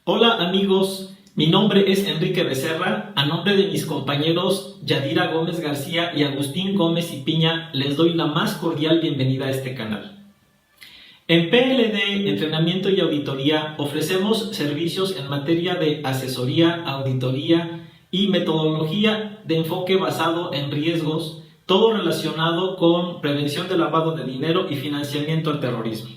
Hola amigos, mi nombre es Enrique Becerra. A nombre de mis compañeros Yadira Gómez García y Agustín Gómez y Piña, les doy la más cordial bienvenida a este canal. En PLD, Entrenamiento y Auditoría, ofrecemos servicios en materia de asesoría, auditoría y metodología de enfoque basado en riesgos, todo relacionado con prevención de lavado de dinero y financiamiento al terrorismo.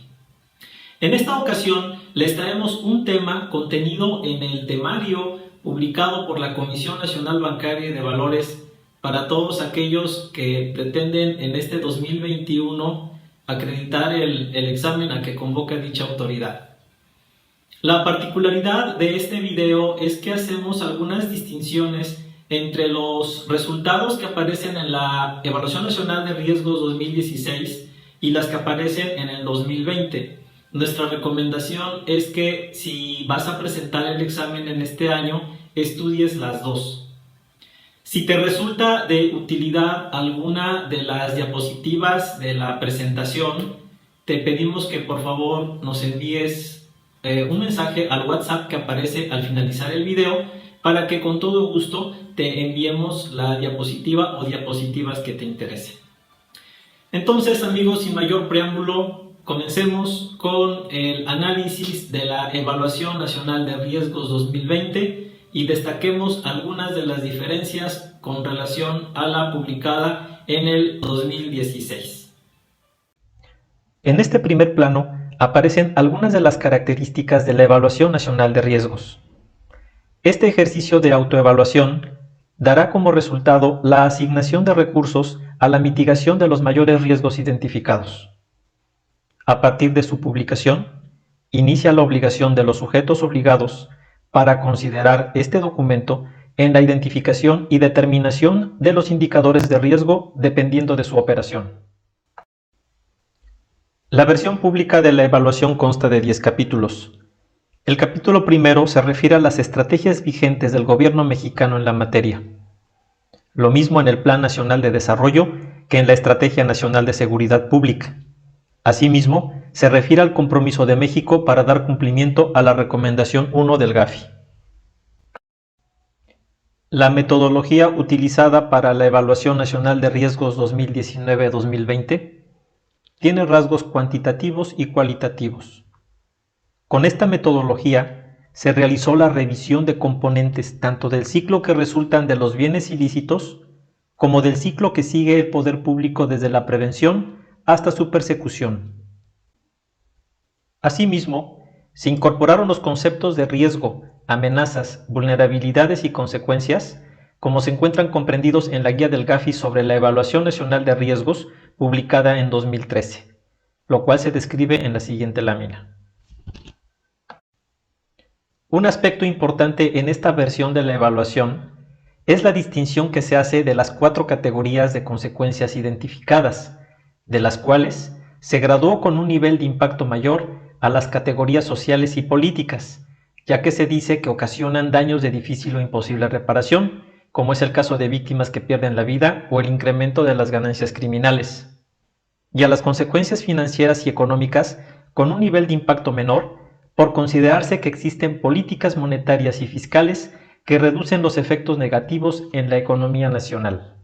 En esta ocasión les traemos un tema contenido en el temario publicado por la Comisión Nacional Bancaria y de Valores para todos aquellos que pretenden en este 2021 acreditar el examen a que convoca dicha autoridad. La particularidad de este video es que hacemos algunas distinciones entre los resultados que aparecen en la Evaluación Nacional de Riesgos 2016 y las que aparecen en el 2020. Nuestra recomendación es que si vas a presentar el examen en este año, estudies las dos. Si te resulta de utilidad alguna de las diapositivas de la presentación, te pedimos que por favor nos envíes un mensaje al WhatsApp que aparece al finalizar el video para que con todo gusto te enviemos la diapositiva o diapositivas que te interesen. Entonces, amigos, sin mayor preámbulo, comencemos con el análisis de la Evaluación Nacional de Riesgos 2020 y destaquemos algunas de las diferencias con relación a la publicada en el 2016. En este primer plano aparecen algunas de las características de la Evaluación Nacional de Riesgos. Este ejercicio de autoevaluación dará como resultado la asignación de recursos a la mitigación de los mayores riesgos identificados. A partir de su publicación, inicia la obligación de los sujetos obligados para considerar este documento en la identificación y determinación de los indicadores de riesgo dependiendo de su operación. La versión pública de la evaluación consta de 10 capítulos. El capítulo primero se refiere a las estrategias vigentes del gobierno mexicano en la materia. Lo mismo en el Plan Nacional de Desarrollo que en la Estrategia Nacional de Seguridad Pública. Asimismo, se refiere al compromiso de México para dar cumplimiento a la Recomendación 1 del GAFI. La metodología utilizada para la Evaluación Nacional de Riesgos 2019-2020 tiene rasgos cuantitativos y cualitativos. Con esta metodología se realizó la revisión de componentes tanto del ciclo que resultan de los bienes ilícitos como del ciclo que sigue el poder público desde la prevención hasta su persecución. Asimismo, se incorporaron los conceptos de riesgo, amenazas, vulnerabilidades y consecuencias, como se encuentran comprendidos en la guía del GAFI sobre la Evaluación Nacional de Riesgos, publicada en 2013, lo cual se describe en la siguiente lámina. Un aspecto importante en esta versión de la evaluación es la distinción que se hace de las 4 categorías de consecuencias identificadas, de las cuales se graduó con un nivel de impacto mayor a las categorías sociales y políticas, ya que se dice que ocasionan daños de difícil o imposible reparación, como es el caso de víctimas que pierden la vida o el incremento de las ganancias criminales, y a las consecuencias financieras y económicas con un nivel de impacto menor, por considerarse que existen políticas monetarias y fiscales que reducen los efectos negativos en la economía nacional.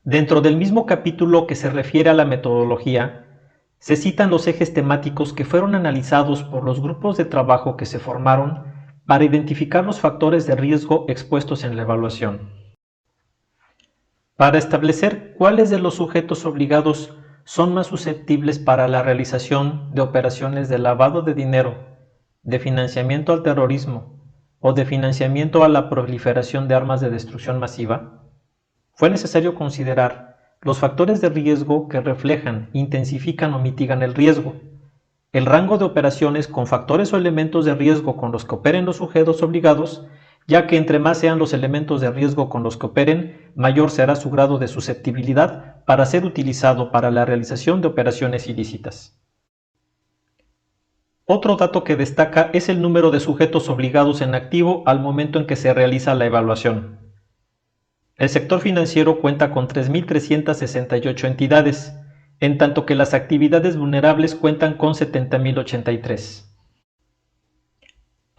Dentro del mismo capítulo que se refiere a la metodología, se citan los ejes temáticos que fueron analizados por los grupos de trabajo que se formaron para identificar los factores de riesgo expuestos en la evaluación. Para establecer cuáles de los sujetos obligados son más susceptibles para la realización de operaciones de lavado de dinero, de financiamiento al terrorismo o de financiamiento a la proliferación de armas de destrucción masiva, fue necesario considerar los factores de riesgo que reflejan, intensifican o mitigan el riesgo, el rango de operaciones con factores o elementos de riesgo con los que operen los sujetos obligados, ya que entre más sean los elementos de riesgo con los que operen, mayor será su grado de susceptibilidad para ser utilizado para la realización de operaciones ilícitas. Otro dato que destaca es el número de sujetos obligados en activo al momento en que se realiza la evaluación. El sector financiero cuenta con 3.368 entidades, en tanto que las actividades vulnerables cuentan con 70.083.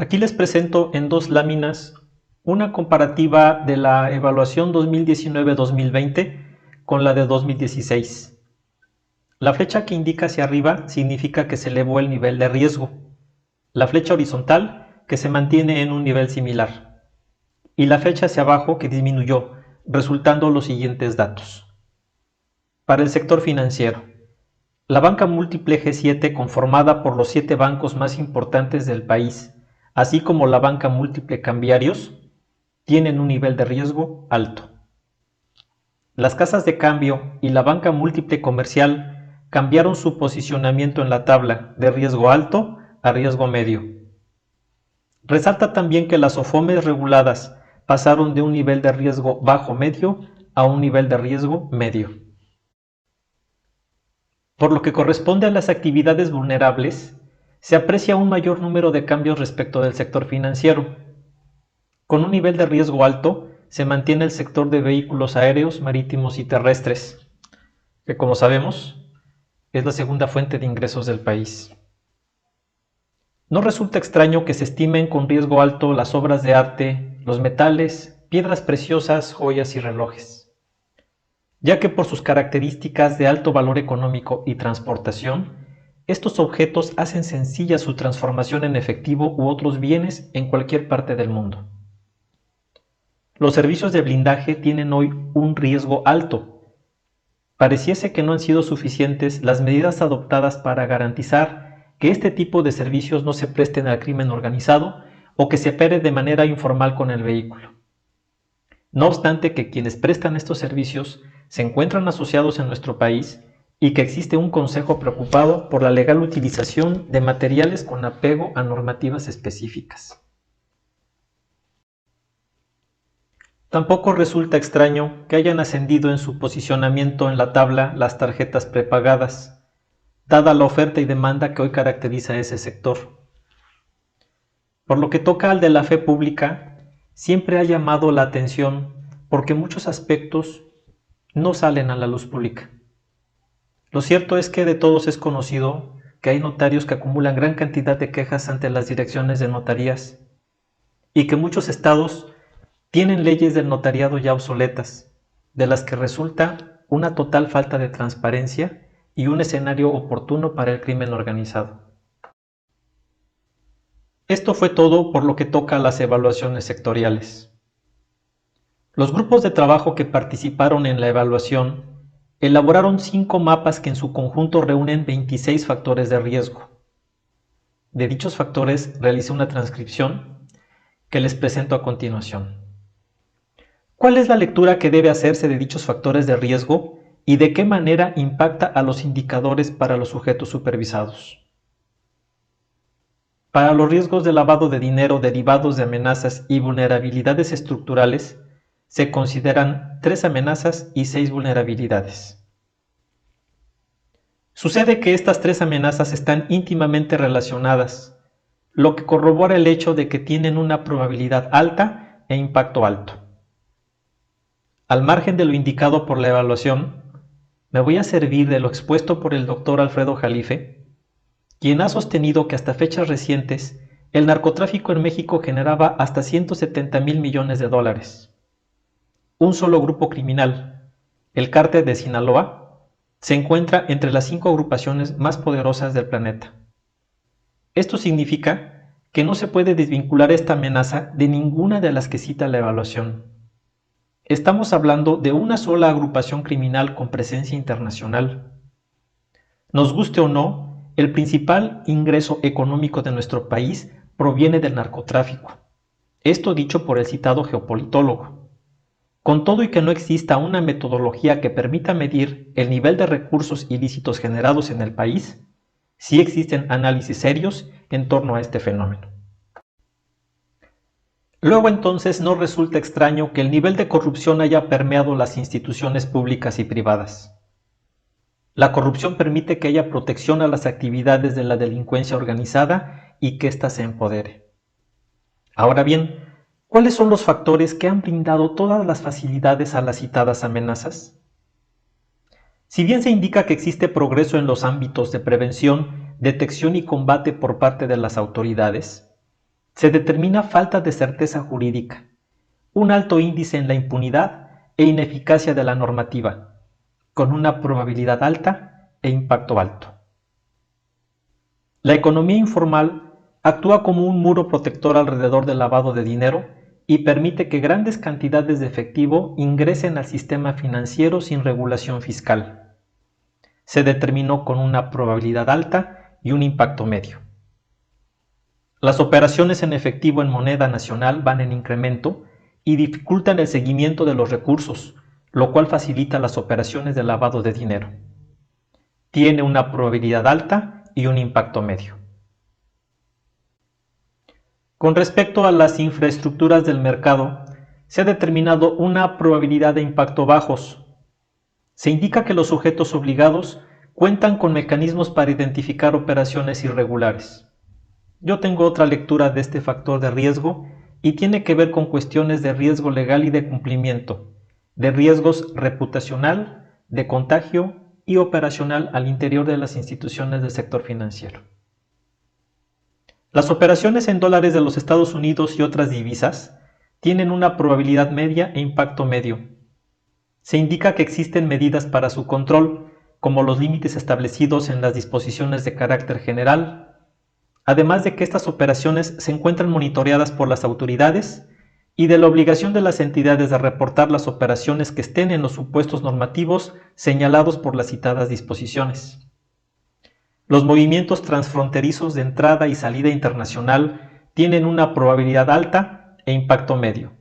Aquí les presento en dos láminas una comparativa de la evaluación 2019-2020 con la de 2016. La flecha que indica hacia arriba significa que se elevó el nivel de riesgo. La flecha horizontal que se mantiene en un nivel similar. Y la flecha hacia abajo que disminuyó, resultando los siguientes datos. Para el sector financiero, la banca múltiple G7, conformada por los 7 bancos más importantes del país, así como la banca múltiple cambiarios, tienen un nivel de riesgo alto. Las casas de cambio y la banca múltiple comercial cambiaron su posicionamiento en la tabla de riesgo alto a riesgo medio. Resalta también que las OFOMES reguladas pasaron de un nivel de riesgo bajo-medio a un nivel de riesgo medio. Por lo que corresponde a las actividades vulnerables, se aprecia un mayor número de cambios respecto del sector financiero. Con un nivel de riesgo alto, se mantiene el sector de vehículos aéreos, marítimos y terrestres, que como sabemos, es la segunda fuente de ingresos del país. No resulta extraño que se estimen con riesgo alto las obras de arte, los metales, piedras preciosas, joyas y relojes, ya que por sus características de alto valor económico y transportación, estos objetos hacen sencilla su transformación en efectivo u otros bienes en cualquier parte del mundo. Los servicios de blindaje tienen hoy un riesgo alto. Pareciese que no han sido suficientes las medidas adoptadas para garantizar que este tipo de servicios no se presten al crimen organizado o que se opere de manera informal con el vehículo. No obstante que quienes prestan estos servicios se encuentran asociados en nuestro país y que existe un consejo preocupado por la legal utilización de materiales con apego a normativas específicas. Tampoco resulta extraño que hayan ascendido en su posicionamiento en la tabla las tarjetas prepagadas, dada la oferta y demanda que hoy caracteriza a ese sector. Por lo que toca al de la fe pública, siempre ha llamado la atención porque muchos aspectos no salen a la luz pública. Lo cierto es que de todos es conocido que hay notarios que acumulan gran cantidad de quejas ante las direcciones de notarías y que muchos estados tienen leyes del notariado ya obsoletas, de las que resulta una total falta de transparencia y un escenario oportuno para el crimen organizado. Esto fue todo por lo que toca a las evaluaciones sectoriales. Los grupos de trabajo que participaron en la evaluación elaboraron 5 mapas que en su conjunto reúnen 26 factores de riesgo. De dichos factores realicé una transcripción que les presento a continuación. ¿Cuál es la lectura que debe hacerse de dichos factores de riesgo y de qué manera impacta a los indicadores para los sujetos supervisados? Para los riesgos de lavado de dinero derivados de amenazas y vulnerabilidades estructurales, se consideran 3 amenazas y 6 vulnerabilidades. Sucede que estas 3 amenazas están íntimamente relacionadas, lo que corrobora el hecho de que tienen una probabilidad alta e impacto alto. Al margen de lo indicado por la evaluación, me voy a servir de lo expuesto por el Dr. Alfredo Jalife, quien ha sostenido que hasta fechas recientes el narcotráfico en México generaba hasta 170,000 millones de dólares. Un solo grupo criminal, el Cártel de Sinaloa, se encuentra entre las 5 agrupaciones más poderosas del planeta. Esto significa que no se puede desvincular esta amenaza de ninguna de las que cita la evaluación. Estamos hablando de una sola agrupación criminal con presencia internacional. Nos guste o no, el principal ingreso económico de nuestro país proviene del narcotráfico. Esto dicho por el citado geopolitólogo. Con todo y que no exista una metodología que permita medir el nivel de recursos ilícitos generados en el país, sí existen análisis serios en torno a este fenómeno. Luego entonces no resulta extraño que el nivel de corrupción haya permeado las instituciones públicas y privadas. La corrupción permite que haya protección a las actividades de la delincuencia organizada y que ésta se empodere. Ahora bien, ¿cuáles son los factores que han brindado todas las facilidades a las citadas amenazas? Si bien se indica que existe progreso en los ámbitos de prevención, detección y combate por parte de las autoridades, se determina falta de certeza jurídica, un alto índice en la impunidad e ineficacia de la normativa, con una probabilidad alta e impacto alto. La economía informal actúa como un muro protector alrededor del lavado de dinero y permite que grandes cantidades de efectivo ingresen al sistema financiero sin regulación fiscal. Se determinó con una probabilidad alta y un impacto medio. Las operaciones en efectivo en moneda nacional van en incremento y dificultan el seguimiento de los recursos, lo cual facilita las operaciones de lavado de dinero. Tiene una probabilidad alta y un impacto medio. Con respecto a las infraestructuras del mercado, se ha determinado una probabilidad de impacto bajos. Se indica que los sujetos obligados cuentan con mecanismos para identificar operaciones irregulares. Yo tengo otra lectura de este factor de riesgo y tiene que ver con cuestiones de riesgo legal y de cumplimiento, de riesgos reputacional, de contagio y operacional al interior de las instituciones del sector financiero. Las operaciones en dólares de los Estados Unidos y otras divisas tienen una probabilidad media e impacto medio. Se indica que existen medidas para su control, como los límites establecidos en las disposiciones de carácter general, además de que estas operaciones se encuentran monitoreadas por las autoridades y de la obligación de las entidades de reportar las operaciones que estén en los supuestos normativos señalados por las citadas disposiciones. Los movimientos transfronterizos de entrada y salida internacional tienen una probabilidad alta e impacto medio,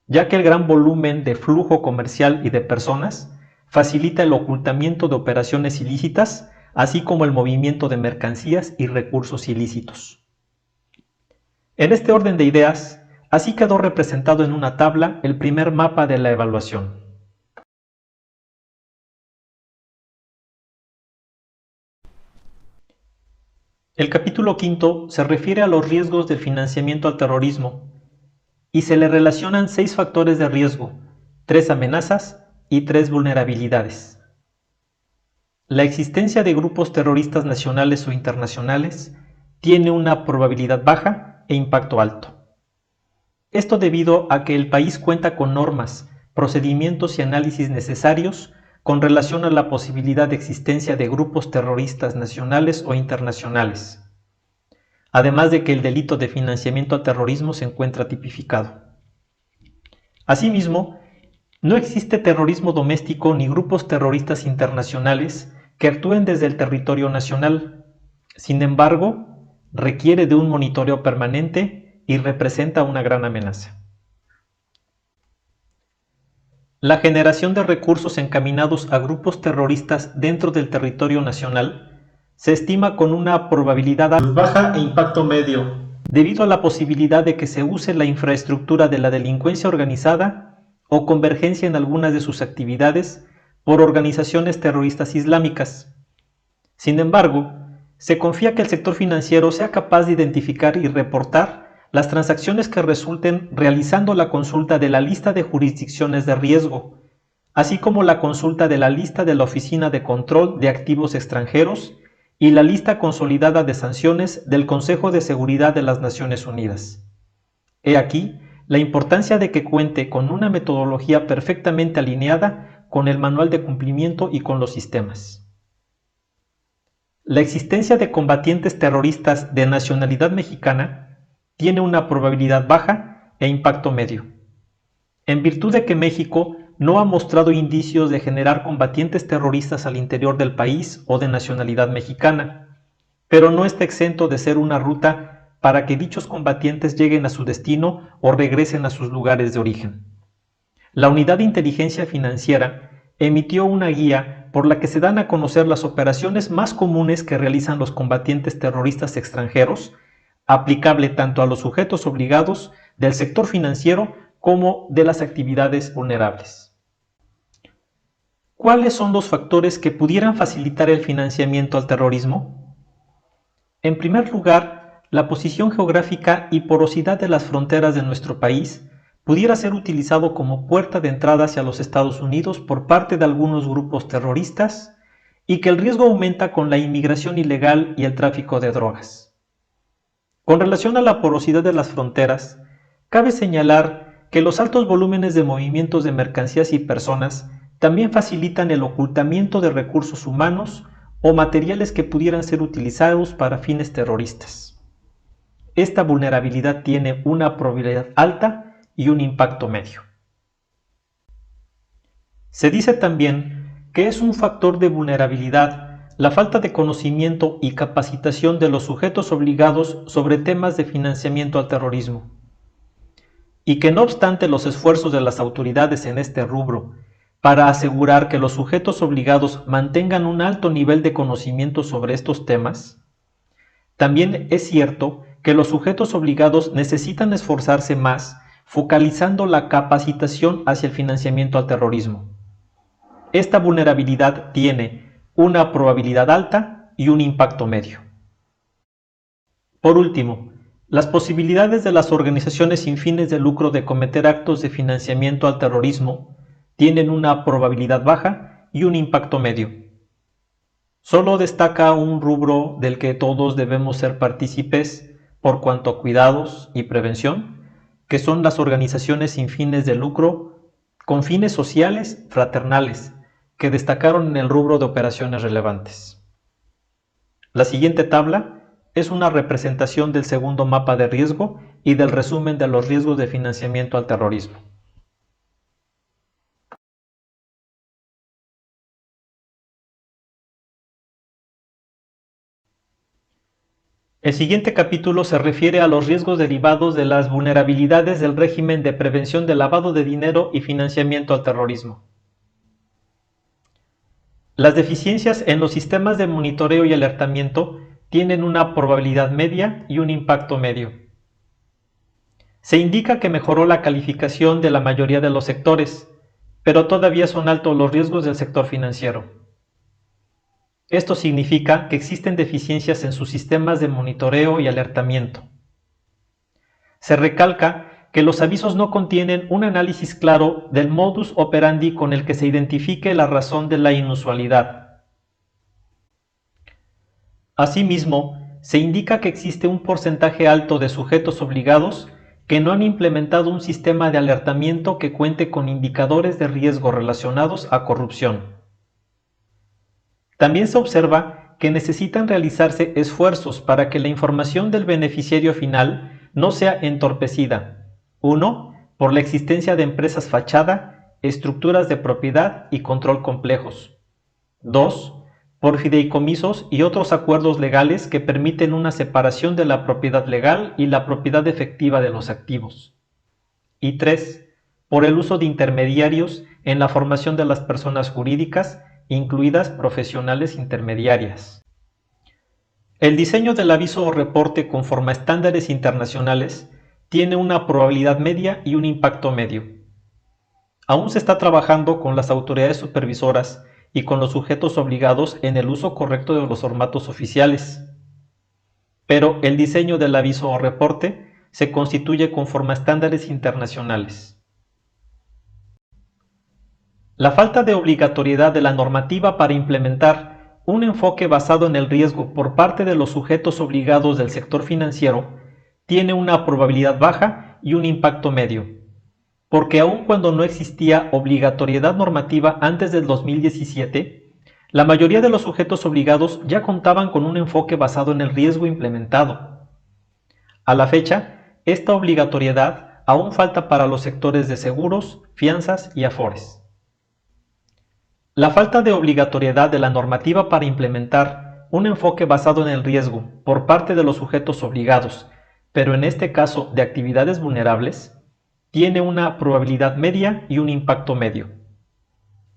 ya que el gran volumen de flujo comercial y de personas facilita el ocultamiento de operaciones ilícitas, así como el movimiento de mercancías y recursos ilícitos. En este orden de ideas, así quedó representado en una tabla el primer mapa de la evaluación. El capítulo quinto se refiere a los riesgos del financiamiento al terrorismo y se le relacionan 6 factores de riesgo, 3 amenazas y 3 vulnerabilidades. La existencia de grupos terroristas nacionales o internacionales tiene una probabilidad baja e impacto alto. Esto debido a que el país cuenta con normas, procedimientos y análisis necesarios con relación a la posibilidad de existencia de grupos terroristas nacionales o internacionales, además de que el delito de financiamiento al terrorismo se encuentra tipificado. Asimismo, no existe terrorismo doméstico ni grupos terroristas internacionales que actúen desde el territorio nacional. Sin embargo, requiere de un monitoreo permanente y representa una gran amenaza. La generación de recursos encaminados a grupos terroristas dentro del territorio nacional se estima con una probabilidad baja e impacto medio, debido a la posibilidad de que se use la infraestructura de la delincuencia organizada o convergencia en algunas de sus actividades por organizaciones terroristas islámicas. Sin embargo, se confía que el sector financiero sea capaz de identificar y reportar las transacciones que resulten realizando la consulta de la lista de jurisdicciones de riesgo, así como la consulta de la lista de la Oficina de Control de Activos Extranjeros y la lista consolidada de sanciones del Consejo de Seguridad de las Naciones Unidas. He aquí la importancia de que cuente con una metodología perfectamente alineada con el manual de cumplimiento y con los sistemas. La existencia de combatientes terroristas de nacionalidad mexicana tiene una probabilidad baja e impacto medio, en virtud de que México no ha mostrado indicios de generar combatientes terroristas al interior del país o de nacionalidad mexicana, pero no está exento de ser una ruta para que dichos combatientes lleguen a su destino o regresen a sus lugares de origen. La Unidad de Inteligencia Financiera emitió una guía por la que se dan a conocer las operaciones más comunes que realizan los combatientes terroristas extranjeros, aplicable tanto a los sujetos obligados del sector financiero como de las actividades vulnerables. ¿Cuáles son los factores que pudieran facilitar el financiamiento al terrorismo? En primer lugar, la posición geográfica y porosidad de las fronteras de nuestro país pudiera ser utilizado como puerta de entrada hacia los Estados Unidos por parte de algunos grupos terroristas y que el riesgo aumenta con la inmigración ilegal y el tráfico de drogas. Con relación a la porosidad de las fronteras, cabe señalar que los altos volúmenes de movimientos de mercancías y personas también facilitan el ocultamiento de recursos humanos o materiales que pudieran ser utilizados para fines terroristas. Esta vulnerabilidad tiene una probabilidad alta y un impacto medio. Se dice también que es un factor de vulnerabilidad la falta de conocimiento y capacitación de los sujetos obligados sobre temas de financiamiento al terrorismo, y que no obstante los esfuerzos de las autoridades en este rubro para asegurar que los sujetos obligados mantengan un alto nivel de conocimiento sobre estos temas, también es cierto que los sujetos obligados necesitan esforzarse más focalizando la capacitación hacia el financiamiento al terrorismo. Esta vulnerabilidad tiene una probabilidad alta y un impacto medio. Por último, las posibilidades de las organizaciones sin fines de lucro de cometer actos de financiamiento al terrorismo tienen una probabilidad baja y un impacto medio. Solo destaca un rubro del que todos debemos ser partícipes por cuanto a cuidados y prevención, que son las organizaciones sin fines de lucro con fines sociales fraternales, que destacaron en el rubro de operaciones relevantes. La siguiente tabla es una representación del segundo mapa de riesgo y del resumen de los riesgos de financiamiento al terrorismo. El siguiente capítulo se refiere a los riesgos derivados de las vulnerabilidades del régimen de prevención de lavado de dinero y financiamiento al terrorismo. Las deficiencias en los sistemas de monitoreo y alertamiento tienen una probabilidad media y un impacto medio. Se indica que mejoró la calificación de la mayoría de los sectores, pero todavía son altos los riesgos del sector financiero. Esto significa que existen deficiencias en sus sistemas de monitoreo y alertamiento. Se recalca que los avisos no contienen un análisis claro del modus operandi con el que se identifique la razón de la inusualidad. Asimismo, se indica que existe un porcentaje alto de sujetos obligados que no han implementado un sistema de alertamiento que cuente con indicadores de riesgo relacionados a corrupción. También se observa que necesitan realizarse esfuerzos para que la información del beneficiario final no sea entorpecida. 1. Por la existencia de empresas fachada, estructuras de propiedad y control complejos. 2. Por fideicomisos y otros acuerdos legales que permiten una separación de la propiedad legal y la propiedad efectiva de los activos. Y 3. Por el uso de intermediarios en la formación de las personas jurídicas, incluidas profesionales intermediarias. El diseño del aviso o reporte conforme a estándares internacionales tiene una probabilidad media y un impacto medio. Aún se está trabajando con las autoridades supervisoras y con los sujetos obligados en el uso correcto de los formatos oficiales. Pero el diseño del aviso o reporte se constituye conforme a estándares internacionales. La falta de obligatoriedad de la normativa para implementar un enfoque basado en el riesgo por parte de los sujetos obligados del sector financiero tiene una probabilidad baja y un impacto medio, porque aun cuando no existía obligatoriedad normativa antes del 2017, la mayoría de los sujetos obligados ya contaban con un enfoque basado en el riesgo implementado. A la fecha, esta obligatoriedad aún falta para los sectores de seguros, fianzas y afores. La falta de obligatoriedad de la normativa para implementar un enfoque basado en el riesgo por parte de los sujetos obligados, pero en este caso de actividades vulnerables, tiene una probabilidad media y un impacto medio,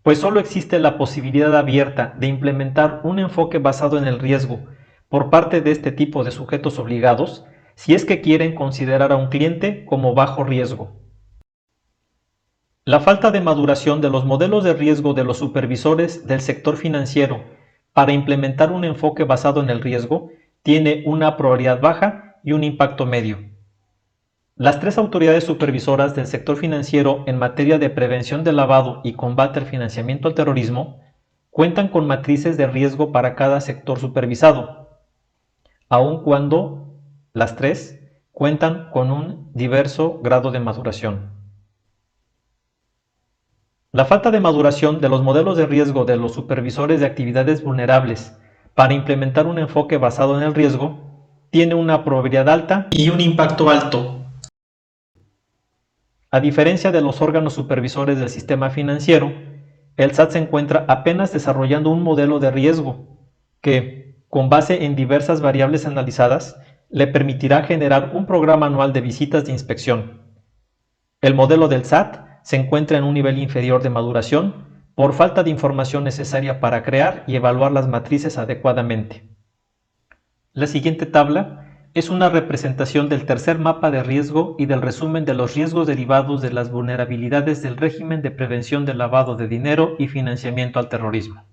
pues solo existe la posibilidad abierta de implementar un enfoque basado en el riesgo por parte de este tipo de sujetos obligados si es que quieren considerar a un cliente como bajo riesgo. La falta de maduración de los modelos de riesgo de los supervisores del sector financiero para implementar un enfoque basado en el riesgo tiene una probabilidad baja y un impacto medio. Las tres autoridades supervisoras del sector financiero en materia de prevención del lavado y combate al financiamiento al terrorismo cuentan con matrices de riesgo para cada sector supervisado, aun cuando Las tres cuentan con un diverso grado de maduración. La falta de maduración de los modelos de riesgo de los supervisores de actividades vulnerables para implementar un enfoque basado en el riesgo tiene una probabilidad alta y un impacto alto. A diferencia de los órganos supervisores del sistema financiero, el SAT se encuentra apenas desarrollando un modelo de riesgo que, con base en diversas variables analizadas, le permitirá generar un programa anual de visitas de inspección. El modelo del SAT se encuentra en un nivel inferior de maduración por falta de información necesaria para crear y evaluar las matrices adecuadamente. La siguiente tabla es una representación del tercer mapa de riesgo y del resumen de los riesgos derivados de las vulnerabilidades del régimen de prevención del lavado de dinero y financiamiento al terrorismo.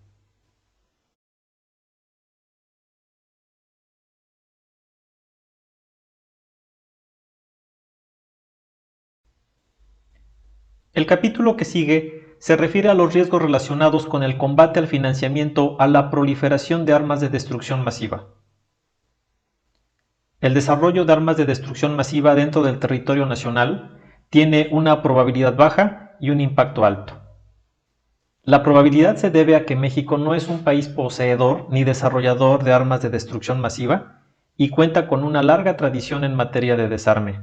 El capítulo que sigue se refiere a los riesgos relacionados con el combate al financiamiento a la proliferación de armas de destrucción masiva. El desarrollo de armas de destrucción masiva dentro del territorio nacional tiene una probabilidad baja y un impacto alto. La probabilidad se debe a que México no es un país poseedor ni desarrollador de armas de destrucción masiva y cuenta con una larga tradición en materia de desarme.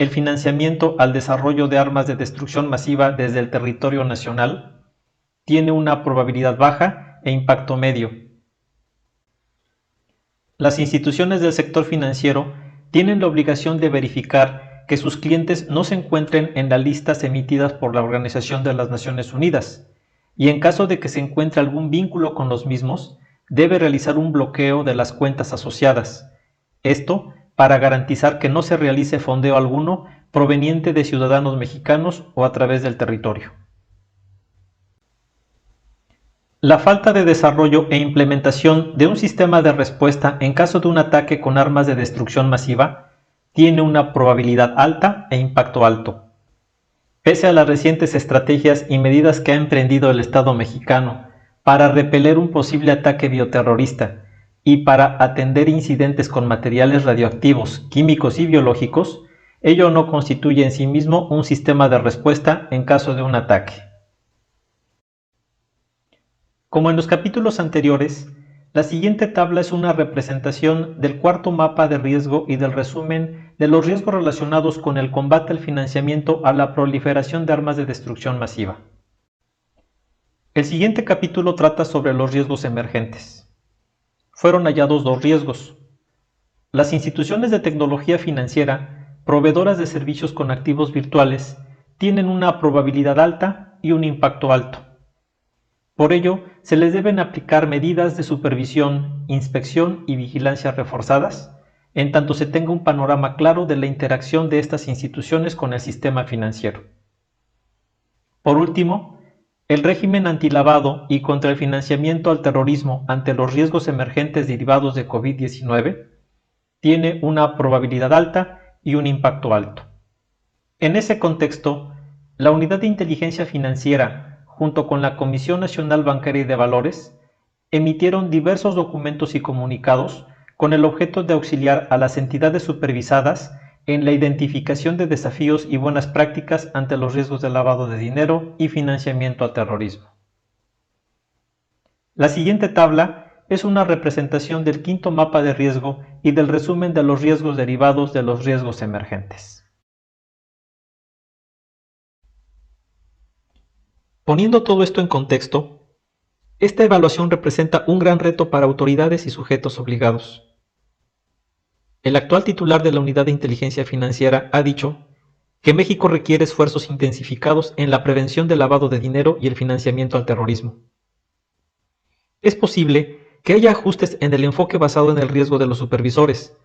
El financiamiento al desarrollo de armas de destrucción masiva desde el territorio nacional tiene una probabilidad baja e impacto medio. Las instituciones del sector financiero tienen la obligación de verificar que sus clientes no se encuentren en las listas emitidas por la Organización de las Naciones Unidas y en caso de que se encuentre algún vínculo con los mismos, debe realizar un bloqueo de las cuentas asociadas. Esto para garantizar que no se realice fondeo alguno proveniente de ciudadanos mexicanos o a través del territorio. La falta de desarrollo e implementación de un sistema de respuesta en caso de un ataque con armas de destrucción masiva tiene una probabilidad alta e impacto alto. Pese a las recientes estrategias y medidas que ha emprendido el Estado mexicano para repeler un posible ataque bioterrorista y para atender incidentes con materiales radioactivos, químicos y biológicos, ello no constituye en sí mismo un sistema de respuesta en caso de un ataque. Como en los capítulos anteriores, la siguiente tabla es una representación del cuarto mapa de riesgo y del resumen de los riesgos relacionados con el combate al financiamiento a la proliferación de armas de destrucción masiva. El siguiente capítulo trata sobre los riesgos emergentes. Fueron hallados dos riesgos. Las instituciones de tecnología financiera, proveedoras de servicios con activos virtuales, tienen una probabilidad alta y un impacto alto. Por ello, se les deben aplicar medidas de supervisión, inspección y vigilancia reforzadas, en tanto se tenga un panorama claro de la interacción de estas instituciones con el sistema financiero. Por último, el régimen antilavado y contra el financiamiento al terrorismo ante los riesgos emergentes derivados de COVID-19 tiene una probabilidad alta y un impacto alto. En ese contexto, la Unidad de Inteligencia Financiera, junto con la Comisión Nacional Bancaria y de Valores, emitieron diversos documentos y comunicados con el objeto de auxiliar a las entidades supervisadas en la identificación de desafíos y buenas prácticas ante los riesgos de lavado de dinero y financiamiento al terrorismo. La siguiente tabla es una representación del quinto mapa de riesgo y del resumen de los riesgos derivados de los riesgos emergentes. Poniendo todo esto en contexto, esta evaluación representa un gran reto para autoridades y sujetos obligados. El actual titular de la Unidad de Inteligencia Financiera ha dicho que México requiere esfuerzos intensificados en la prevención del lavado de dinero y el financiamiento al terrorismo. Es posible que haya ajustes en el enfoque basado en el riesgo de los supervisores.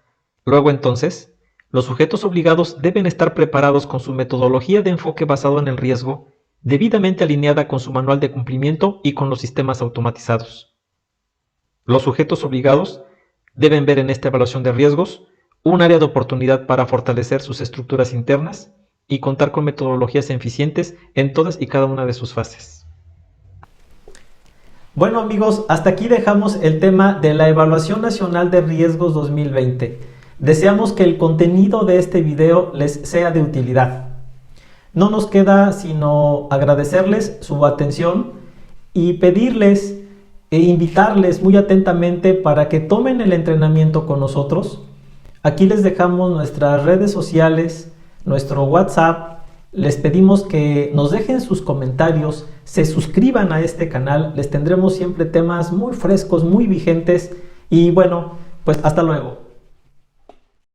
Luego entonces, los sujetos obligados deben estar preparados con su metodología de enfoque basado en el riesgo, debidamente alineada con su manual de cumplimiento y con los sistemas automatizados. Los sujetos obligados deben ver en esta evaluación de riesgos un área de oportunidad para fortalecer sus estructuras internas y contar con metodologías eficientes en todas y cada una de sus fases. Bueno amigos, hasta aquí dejamos el tema de la Evaluación Nacional de Riesgos 2020. Deseamos que el contenido de este video les sea de utilidad. No nos queda sino agradecerles su atención y pedirles e invitarles muy atentamente para que tomen el entrenamiento con nosotros. Aquí les dejamos nuestras redes sociales, nuestro WhatsApp. Les pedimos que nos dejen sus comentarios, se suscriban a este canal. Les tendremos siempre temas muy frescos, muy vigentes. Y bueno, pues hasta luego.